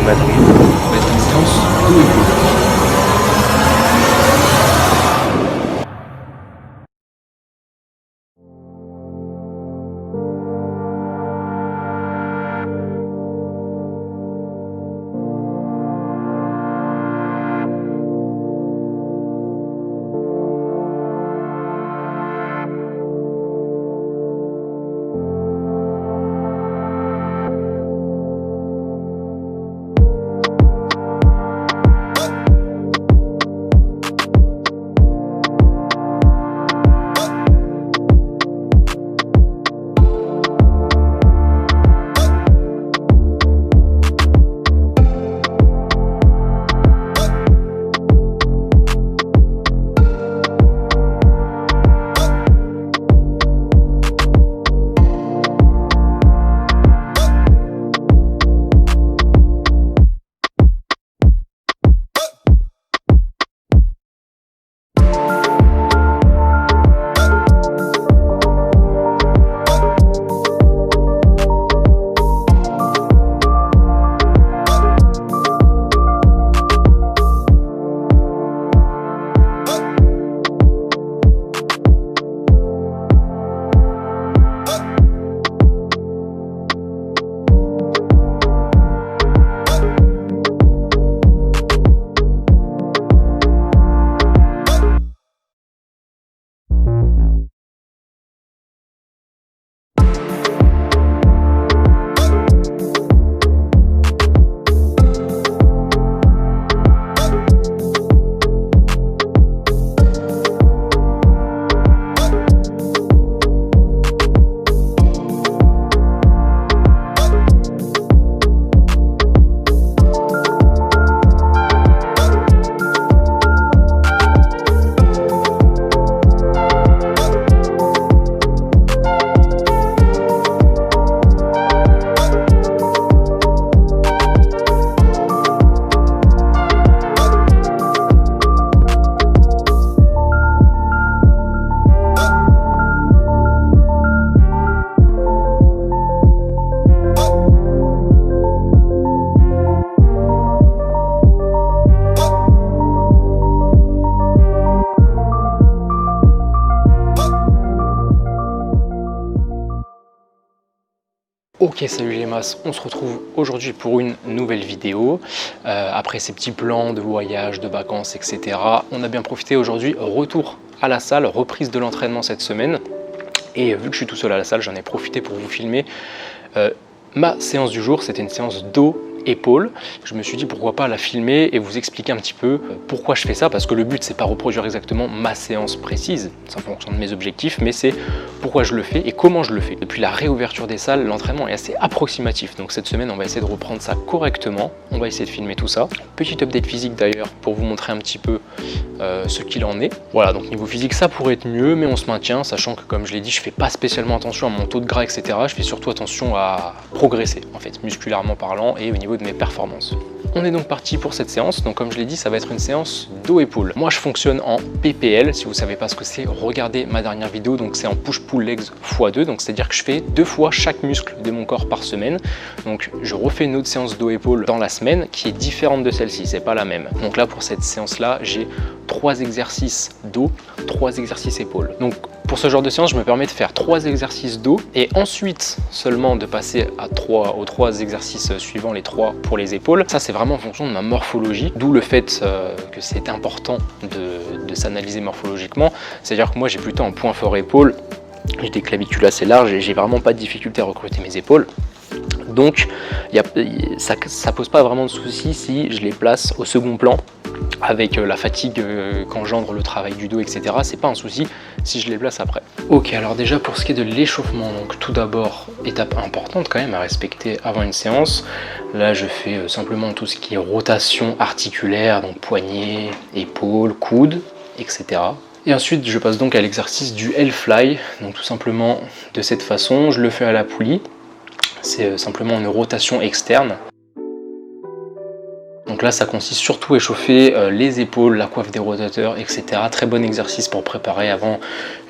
de Madrid. Ça va être une séance dos épaule. Ok, salut les masses, on se retrouve aujourd'hui pour une nouvelle vidéo. Après ces petits plans de voyage, de vacances, etc. On a bien profité aujourd'hui, retour à la salle, reprise de l'entraînement cette semaine. Et vu que je suis tout seul à la salle, j'en ai profité pour vous filmer ma séance du jour. C'était une séance dos épaule. Je me suis dit pourquoi pas la filmer et vous expliquer un petit peu pourquoi je fais ça, parce que le but c'est pas reproduire exactement ma séance précise, ça fonctionne de mes objectifs, mais c'est pourquoi je le fais et comment je le fais. Depuis la réouverture des salles, l'entraînement est assez approximatif, donc cette semaine on va essayer de reprendre ça correctement, on va essayer de filmer tout ça. Petit update physique d'ailleurs pour vous montrer un petit peu ce qu'il en est. Voilà, donc niveau physique ça pourrait être mieux, mais on se maintient, sachant que comme je l'ai dit, je fais pas spécialement attention à mon taux de gras, etc. Je fais surtout attention à progresser en fait, musculairement parlant et au niveau de mes performances. On est donc parti pour cette séance. Donc comme je l'ai dit, ça va être une séance dos-épaule. Moi je fonctionne en PPL. Si vous savez pas ce que c'est, regardez ma dernière vidéo. Donc c'est en push-pull legs x2. Donc c'est à dire que je fais 2 fois chaque muscle de mon corps par semaine. Donc je refais une autre séance dos-épaule dans la semaine qui est différente de celle-ci, c'est pas la même. Donc là pour cette séance là, j'ai 3 exercices dos, 3 exercices épaules. Donc pour ce genre de séance, je me permets de faire 3 exercices dos et ensuite seulement de passer aux 3 exercices suivants, les 3 pour les épaules. Ça, c'est vraiment en fonction de ma morphologie, d'où le fait que c'est important de s'analyser morphologiquement. C'est-à-dire que moi, j'ai plutôt un point fort épaule, j'ai des clavicules assez larges et j'ai vraiment pas de difficulté à recruter mes épaules. Donc, ça pose pas vraiment de soucis si je les place au second plan avec la fatigue qu'engendre le travail du dos, etc. C'est pas un souci si je les place après. Ok, alors déjà pour ce qui est de l'échauffement, donc tout d'abord, étape importante quand même à respecter avant une séance. Là, je fais simplement tout ce qui est rotation articulaire, donc poignet, épaules, coudes, etc. Et ensuite, je passe donc à l'exercice du L-Fly, donc tout simplement de cette façon, je le fais à la poulie. C'est simplement une rotation externe. Donc là, ça consiste surtout à échauffer les épaules, la coiffe des rotateurs, etc. Très bon exercice pour préparer avant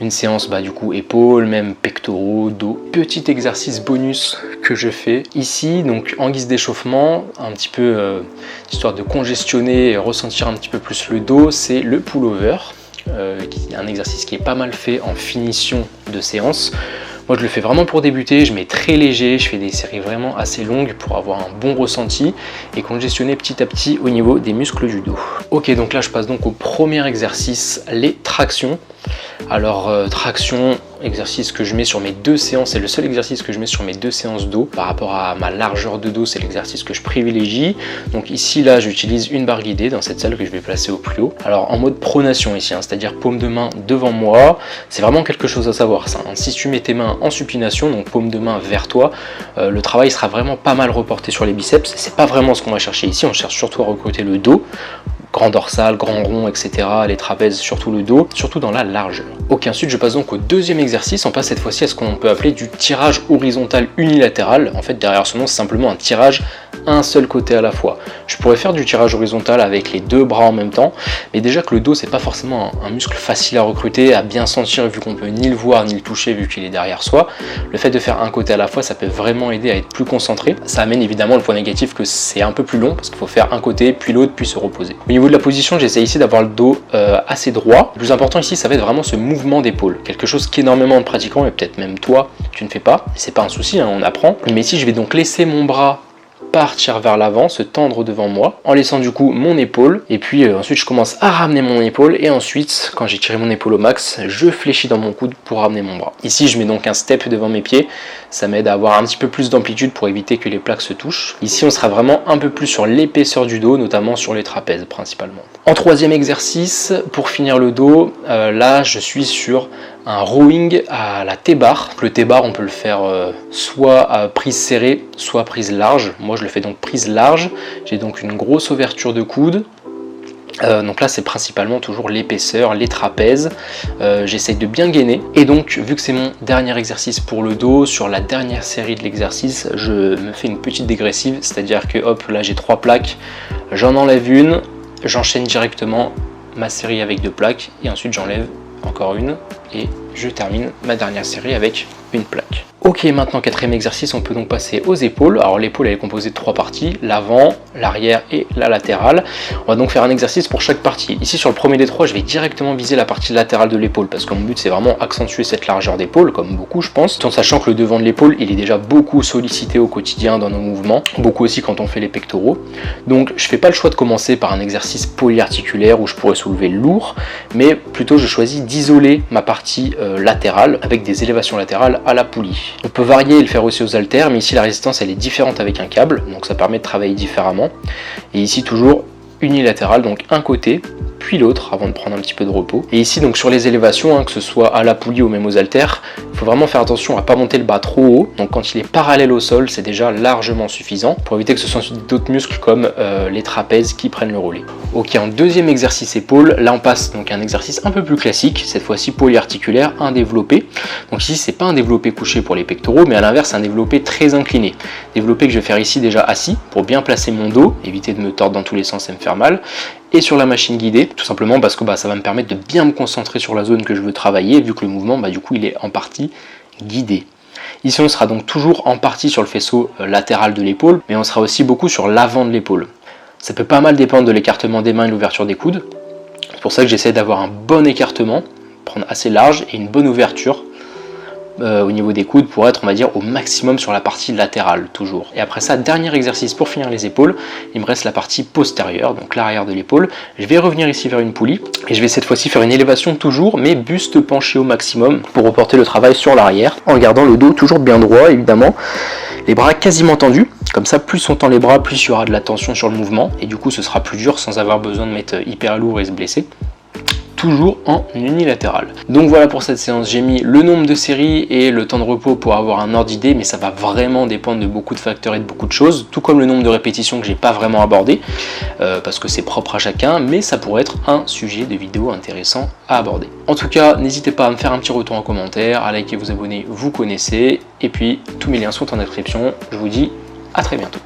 une séance, du coup, épaules, même pectoraux, dos. Petit exercice bonus que que je fais ici, donc en guise d'échauffement, un petit peu histoire de congestionner et ressentir un petit peu plus le dos, c'est le pullover, qui est un exercice qui est pas mal fait en finition de séance. Moi je le fais vraiment pour débuter, je mets très léger, je fais des séries vraiment assez longues pour avoir un bon ressenti et congestionner petit à petit au niveau des muscles du dos. Ok, donc là je passe donc au premier exercice, les tractions. Alors traction, exercice que je mets sur mes 2 séances, c'est le seul exercice que je mets sur mes 2 séances dos. Par rapport à ma largeur de dos, c'est l'exercice que je privilégie. Donc ici, là, j'utilise une barre guidée dans cette salle que je vais placer au plus haut. Alors en mode pronation ici, c'est-à-dire paume de main devant moi. C'est vraiment quelque chose à savoir ça. Si tu mets tes mains en supination, donc paume de main vers toi, le travail sera vraiment pas mal reporté sur les biceps. C'est pas vraiment ce qu'on va chercher ici, on cherche surtout à recruter le dos. Grand dorsal, grand rond, etc. Les trapèzes, surtout le dos, surtout dans la largeur. Ok, ensuite je passe donc au deuxième exercice. On passe cette fois-ci à ce qu'on peut appeler du tirage horizontal unilatéral. En fait, derrière ce nom, c'est simplement un tirage à un seul côté à la fois. Je pourrais faire du tirage horizontal avec les 2 bras en même temps, mais déjà que le dos, c'est pas forcément un muscle facile à recruter, à bien sentir, vu qu'on peut ni le voir ni le toucher, vu qu'il est derrière soi. Le fait de faire un côté à la fois, ça peut vraiment aider à être plus concentré. Ça amène évidemment le point négatif que c'est un peu plus long, parce qu'il faut faire un côté, puis l'autre, puis se reposer. Au niveau de la position, j'essaie ici d'avoir le dos assez droit. Le plus important ici, ça va être vraiment ce mouvement d'épaule. Quelque chose qu'énormément de pratiquants, et peut-être même toi, tu ne fais pas. C'est pas un souci, on apprend. Mais ici, je vais donc laisser mon bras partir vers l'avant, se tendre devant moi, en laissant du coup mon épaule, et puis ensuite je commence à ramener mon épaule, et ensuite, quand j'ai tiré mon épaule au max, je fléchis dans mon coude pour ramener mon bras. Ici, je mets donc un step devant mes pieds, ça m'aide à avoir un petit peu plus d'amplitude pour éviter que les plaques se touchent. Ici, on sera vraiment un peu plus sur l'épaisseur du dos, notamment sur les trapèzes principalement. En troisième exercice, pour finir le dos, là je suis sur un rowing à la T-bar. Le T-bar, on peut le faire soit à prise serrée, soit prise large. Moi, je le fais donc prise large. J'ai donc une grosse ouverture de coude. Donc là, c'est principalement toujours l'épaisseur, les trapèzes. J'essaye de bien gainer. Et donc, vu que c'est mon dernier exercice pour le dos, sur la dernière série de l'exercice, je me fais une petite dégressive. C'est-à-dire que, hop, là, j'ai 3 plaques. J'en enlève une. J'enchaîne directement ma série avec 2 plaques. Et ensuite, j'enlève encore une. Et je termine ma dernière série avec une plaque. Ok, maintenant 4e exercice, on peut donc passer aux épaules. Alors l'épaule elle est composée de 3 parties, l'avant, l'arrière et la latérale. On va donc faire un exercice pour chaque partie. Ici sur le premier des 3, je vais directement viser la partie latérale de l'épaule parce que mon but c'est vraiment accentuer cette largeur d'épaule, comme beaucoup je pense, tout en sachant que le devant de l'épaule il est déjà beaucoup sollicité au quotidien dans nos mouvements, beaucoup aussi quand on fait les pectoraux. Donc je fais pas le choix de commencer par un exercice polyarticulaire où je pourrais soulever lourd, mais plutôt je choisis d'isoler ma partie latérale avec des élévations latérales à la poulie. On peut varier et le faire aussi aux haltères, mais ici la résistance elle est différente avec un câble, donc ça permet de travailler différemment. Et ici toujours unilatéral, donc un côté puis l'autre avant de prendre un petit peu de repos. Et ici donc sur les élévations, que ce soit à la poulie ou même aux haltères, il faut vraiment faire attention à pas monter le bas trop haut. Donc quand il est parallèle au sol, c'est déjà largement suffisant pour éviter que ce soit ensuite d'autres muscles comme les trapèzes qui prennent le relais. Ok, en deuxième exercice épaule, là on passe donc à un exercice un peu plus classique, cette fois-ci polyarticulaire, un développé. Donc ici c'est pas un développé couché pour les pectoraux, mais à l'inverse un développé très incliné. Développé que je vais faire ici déjà assis pour bien placer mon dos, éviter de me tordre dans tous les sens et me faire mal. Et sur la machine guidée, tout simplement parce que ça va me permettre de bien me concentrer sur la zone que je veux travailler, vu que le mouvement, du coup, il est en partie guidé. Ici, on sera donc toujours en partie sur le faisceau latéral de l'épaule, mais on sera aussi beaucoup sur l'avant de l'épaule. Ça peut pas mal dépendre de l'écartement des mains et l'ouverture des coudes. C'est pour ça que j'essaie d'avoir un bon écartement, prendre assez large et une bonne ouverture au niveau des coudes pour être, on va dire, au maximum sur la partie latérale toujours. Et après ça, dernier exercice pour finir les épaules, il me reste la partie postérieure, donc l'arrière de l'épaule. Je vais revenir ici vers une poulie et je vais cette fois-ci faire une élévation toujours, mais buste penché au maximum pour reporter le travail sur l'arrière en gardant le dos toujours bien droit évidemment. Les bras quasiment tendus, comme ça plus on tend les bras, plus il y aura de la tension sur le mouvement et du coup ce sera plus dur sans avoir besoin de mettre hyper lourd et se blesser. Toujours en unilatéral. Donc voilà pour cette séance, j'ai mis le nombre de séries et le temps de repos pour avoir un ordre d'idée, mais ça va vraiment dépendre de beaucoup de facteurs et de beaucoup de choses, tout comme le nombre de répétitions que j'ai pas vraiment abordé, parce que c'est propre à chacun, mais ça pourrait être un sujet de vidéo intéressant à aborder. En tout cas, n'hésitez pas à me faire un petit retour en commentaire, à liker, vous abonner, vous connaissez, et puis tous mes liens sont en description. Je vous dis à très bientôt.